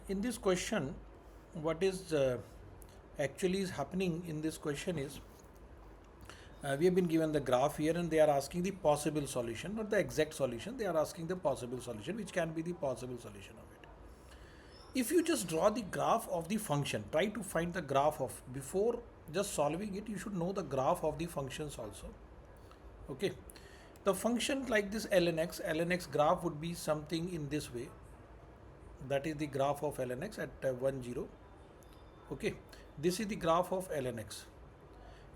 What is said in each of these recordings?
In this question, what is actually is happening in this question is we have been given the graph here and they are asking the possible solution, not the exact solution. They are asking the possible solution, which can be the possible solution of it. If you just draw the graph of the function, try to find the graph of, before just solving it, you should know the graph of the functions also. Okay. The function like this ln x graph would be something in this way. That is the graph of ln x at 1 0. Okay, this is the graph of ln x,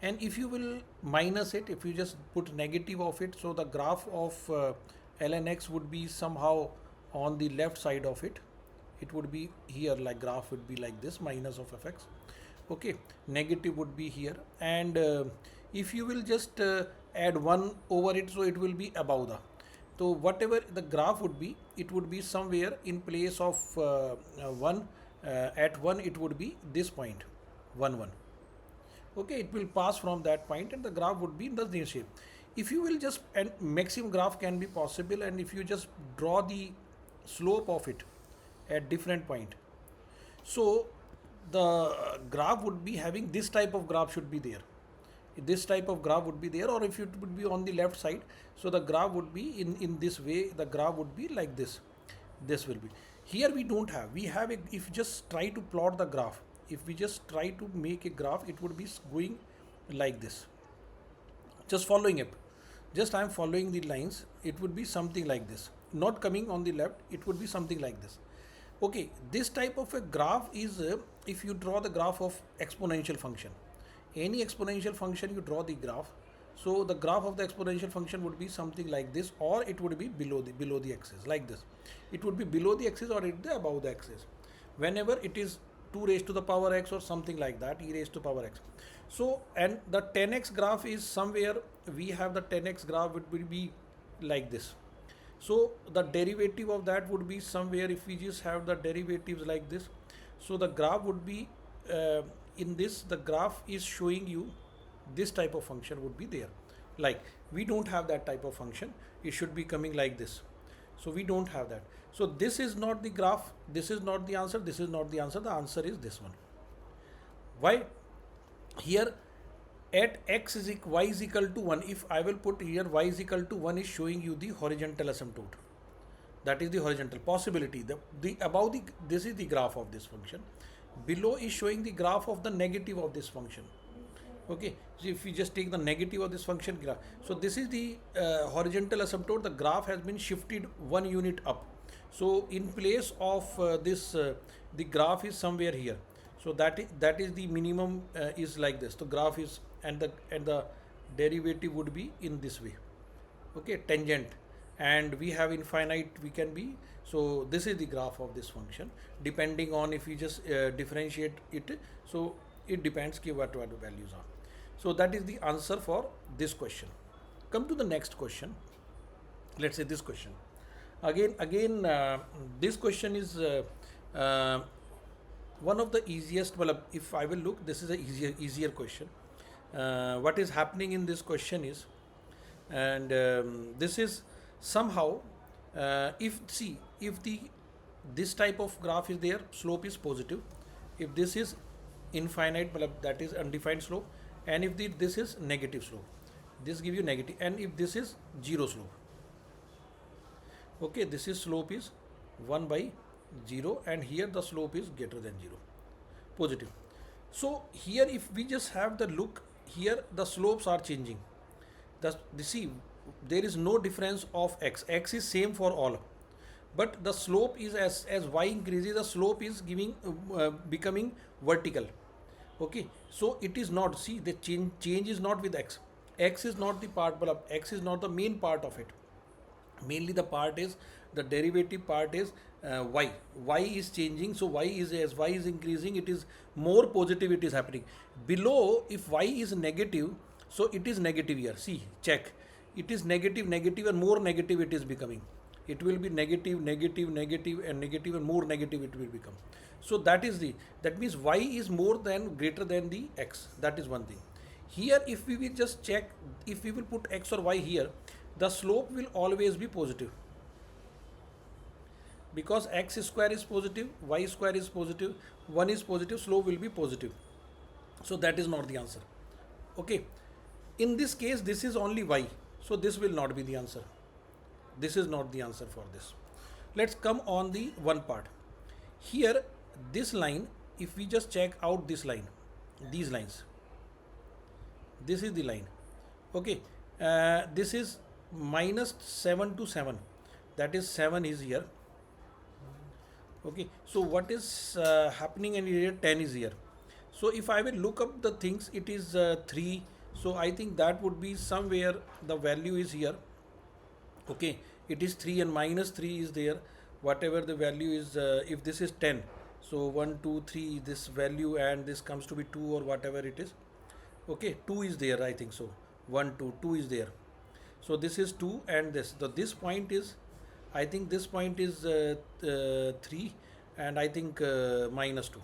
and if you will minus it, if you just put negative of it, so the graph of ln x would be somehow on the left side of it. It would be here, like graph would be like this, minus of fx. Okay, negative would be here, and if you will just add 1 over it, so it will be above the, so whatever the graph would be, it would be somewhere in place of 1, at 1 it would be this point 1 1. Okay, it will pass from that point and the graph would be in the new shape. If you will just, and maximum graph can be possible, and if you just draw the slope of it at different point, so the graph would be having this type of graph should be there. This type of graph would be there, or if it would be on the left side, so the graph would be in this way. The graph would be like this will be. Here we don't have, we have a, if you just try to plot the graph, if we just try to make a graph, it would be going like this, just following it. Just I am following the lines, it would be something like this, not coming on the left, it would be something like this. Okay, this type of a graph is if you draw the graph of exponential function, any exponential function you draw the graph, so the graph of the exponential function would be something like this, or it would be below the axis like this. It would be below the axis, or it would be above the axis whenever it is 2 raised to the power x or something like that, e raised to power x. So, and the 10x graph is somewhere, we have the 10x graph, it will be like this. So the derivative of that would be somewhere, if we just have the derivatives like this, so the graph would be in this, the graph is showing you this type of function would be there. Like, we don't have that type of function, it should be coming like this. So we don't have that. So this is not the graph, this is not the answer, this is not the answer, the answer is this one. Why? Here at x is y is equal to 1, if I will put here y is equal to 1 is showing you the horizontal asymptote. That is the horizontal possibility. The above the, this is the graph of this function. Below is showing the graph of the negative of this function. Okay, so if we just take the negative of this function graph, so this is the horizontal asymptote. The graph has been shifted 1 unit up. So in place of this, the graph is somewhere here. So that is the minimum is like this. The graph is, and the derivative would be in this way. Okay, tangent, and we have infinite, we can be, so this is the graph of this function, depending on if we just differentiate it, so it depends what the values are. So that is the answer for this question. Come to the next question. Let's say this question again this question is uh, one of the easiest. Well, if I will look, this is a easier question. What is happening in this question is, and this is somehow, if see, if the this type of graph is there, slope is positive. If this is infinite, that is undefined slope, and if this is negative slope, this give you negative, and if this is zero slope, okay, this is slope is 1 by 0, and here the slope is greater than 0, positive. So here if we just have the look, here the slopes are changing. The see, there is no difference of x is same for all, but the slope is, as y increases, the slope is giving becoming vertical. Okay, so it is not, see, the change is not with x is not the part, but x is not the main part of it. Mainly the part is, the derivative part is y is changing. So y is, as y is increasing, it is more positive, it is happening. Below, if y is negative, so it is negative here, see, check, it is negative, and more negative it is becoming. It will be negative, and negative, and more negative it will become. So that is that means y is more than, greater than the x. That is one thing. Here if we will just check, if we will put x or y here, the slope will always be positive. because x square is positive, y square is positive, 1 is positive, slope will be positive. So that is not the answer. Okay. In this case, this is only y. So this will not be the answer. This is not the answer for this. Let's come on the one part. Here, this line, if we just check out this line, these lines, this is the line. Okay. This is minus 7 to 7. That is 7 is here. Okay. So what is happening in here? 10 is here. So if I will look up the things, it is 3. So I think that would be somewhere the value is here. Okay, it is 3 and minus 3 is there. Whatever the value is, if this is 10, so 1, 2, 3, this value and this comes to be 2 or whatever it is. Okay, 2 is there, I think so. 1, 2, 2 is there. So this is 2 and this. So this point is, I think this point is 3 and I think minus 2.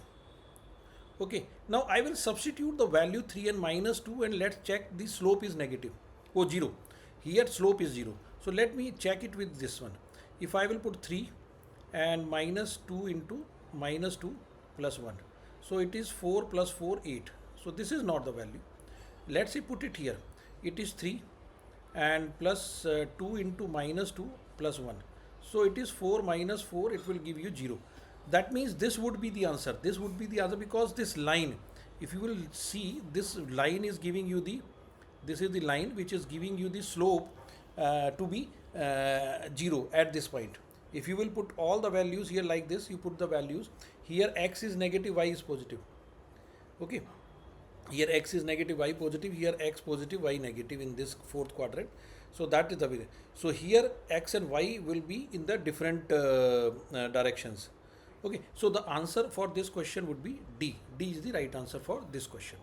Okay, now I will substitute the value 3 and minus 2 and let's check the slope is negative. Oh, 0. Here slope is 0. So let me check it with this one. If I will put 3 and minus 2 into minus 2 plus 1. So it is 4 plus 4, 8. So this is not the value. Let's say put it here. It is 3 and plus 2 into minus 2 plus 1. So it is 4 minus 4, it will give you 0. That means this would be the answer. This would be the answer because this line, if you will see, this line is giving you the, this is the line which is giving you the slope to be 0 at this point. If you will put all the values here like this, you put the values, here x is negative, y is positive. Okay. Here x is negative, y positive, here x positive, y negative in this fourth quadrant. So that is the way. So here x and y will be in the different directions. Okay, so the answer for this question would be D. D is the right answer for this question.